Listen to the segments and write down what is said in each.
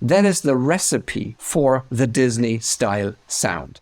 That is the recipe for the Disney style sound.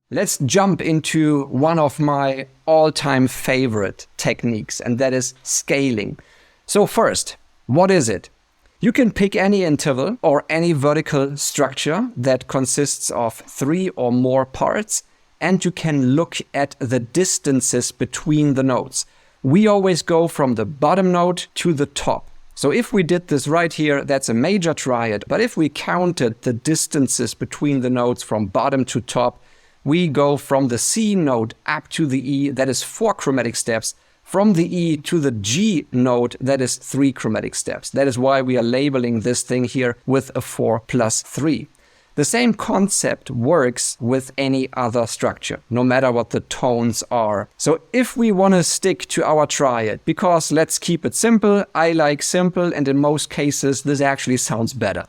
Let's jump into one of my all-time favorite techniques, and that is scaling. So first, what is it? You can pick any interval or any vertical structure that consists of 3 or more parts, and you can look at the distances between the notes. We always go from the bottom note to the top. So if we did this right here, that's a major triad. But if we counted the distances between the notes from bottom to top, we go from the C note up to the E, that is 4 chromatic steps. From the E to the G note, that is 3 chromatic steps. That is why we are labeling this thing here with a 4+3. The same concept works with any other structure, no matter what the tones are. So if we want to stick to our triad, because let's keep it simple, I like simple, and in most cases this actually sounds better.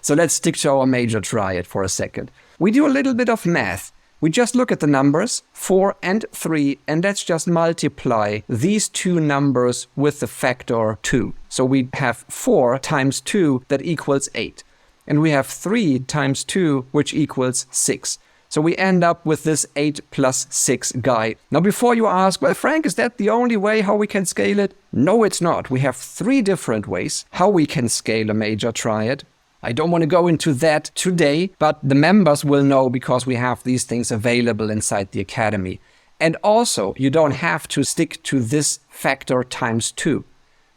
So let's stick to our major triad for a second. We do a little bit of math. We just look at the numbers 4 and 3, and let's just multiply these two numbers with the factor 2. So we have 4 times 2 that equals 8. And we have 3 times 2, which equals 6. So we end up with this 8 plus 6 guy. Now before you ask, well Frank, is that the only way how we can scale it? No, it's not. We have 3 different ways how we can scale a major triad. I don't want to go into that today, but the members will know because we have these things available inside the Academy. And also, you don't have to stick to this factor times 2.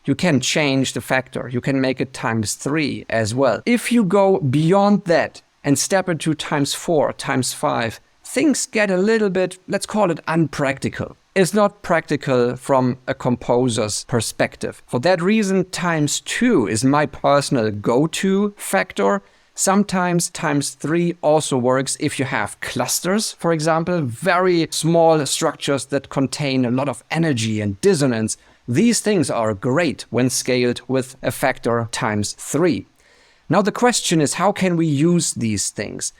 You can change the factor. You can make it times 3 as well. If you go beyond that and step into times 4, times 5, things get a little bit, let's call it unpractical. It's not practical from a composer's perspective. For that reason, times 2 is my personal go-to factor. Sometimes times 3 also works if you have clusters, for example, very small structures that contain a lot of energy and dissonance. These things are great when scaled with a factor times 3. Now the question is, how can we use these things?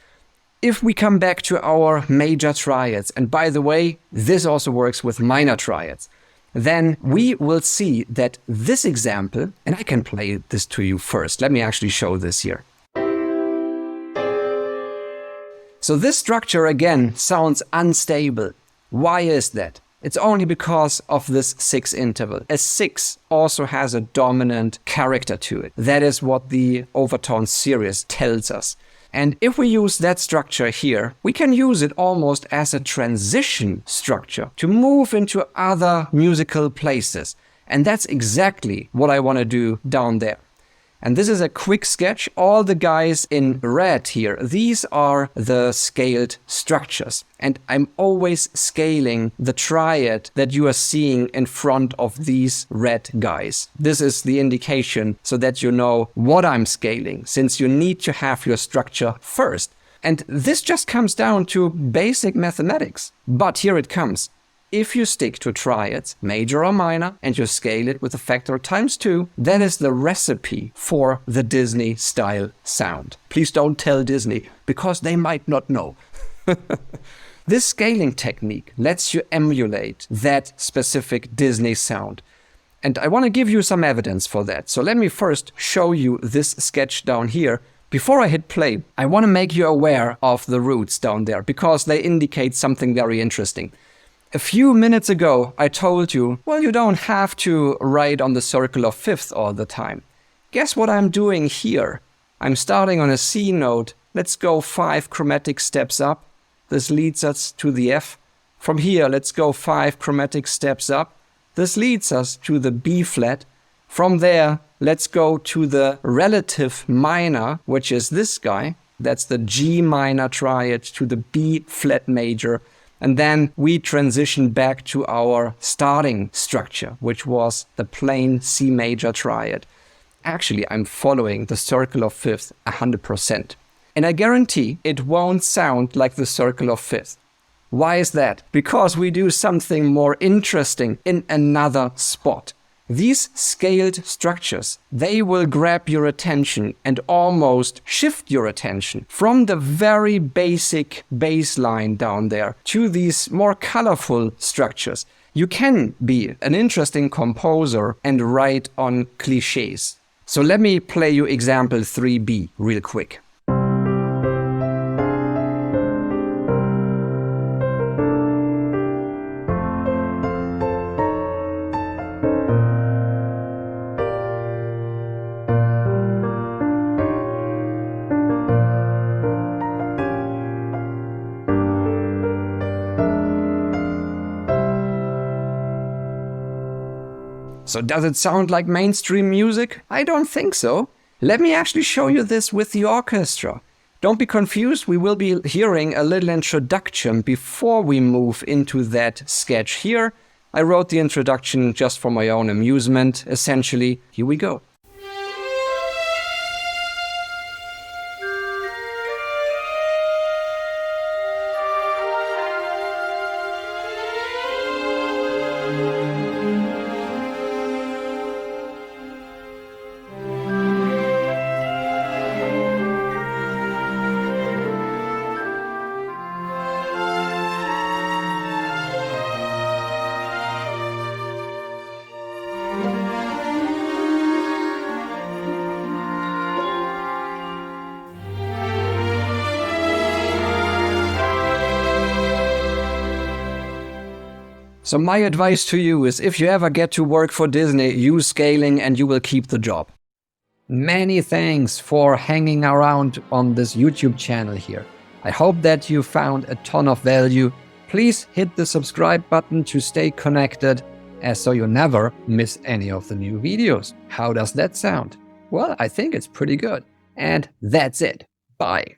If we come back to our major triads, and by the way, this also works with minor triads, then we will see that this example, and I can play this to you first. Let me actually show this here. So this structure again sounds unstable. Why is that? It's only because of this 6 interval. A 6 also has a dominant character to it. That is what the overtone series tells us. And if we use that structure here, we can use it almost as a transition structure to move into other musical places. And that's exactly what I want to do down there. And this is a quick sketch. All the guys in red here, these are the scaled structures. And I'm always scaling the triad that you are seeing in front of these red guys. This is the indication so that you know what I'm scaling, since you need to have your structure first. And this just comes down to basic mathematics. But here it comes. If you stick to triads, major or minor, and you scale it with a factor times 2, that is the recipe for the Disney style sound. Please don't tell Disney, because they might not know. This scaling technique lets you emulate that specific Disney sound. And I want to give you some evidence for that. So let me first show you this sketch down here. Before I hit play, I want to make you aware of the roots down there, because they indicate something very interesting. A few minutes ago, I told you, well, you don't have to write on the circle of fifths all the time. Guess what I'm doing here? I'm starting on a C note. Let's go 5 chromatic steps up. This leads us to the F. From here, let's go 5 chromatic steps up. This leads us to the B flat. From there, let's go to the relative minor, which is this guy. That's the G minor triad to the B flat major. And then we transition back to our starting structure, which was the plain C major triad. Actually, I'm following the circle of fifths 100%. And I guarantee it won't sound like the circle of fifths. Why is that? Because we do something more interesting in another spot. These scaled structures, they will grab your attention and almost shift your attention from the very basic bass line down there to these more colorful structures. You can be an interesting composer and write on cliches. So let me play you example 3B real quick. So does it sound like mainstream music? I don't think so. Let me actually show you this with the orchestra. Don't be confused, we will be hearing a little introduction before we move into that sketch here. I wrote the introduction just for my own amusement, essentially. Here we go. So my advice to you is, if you ever get to work for Disney, use scaling and you will keep the job. Many thanks for hanging around on this YouTube channel here. I hope that you found a ton of value. Please hit the subscribe button to stay connected, so you never miss any of the new videos. How does that sound? Well, I think it's pretty good. And that's it. Bye.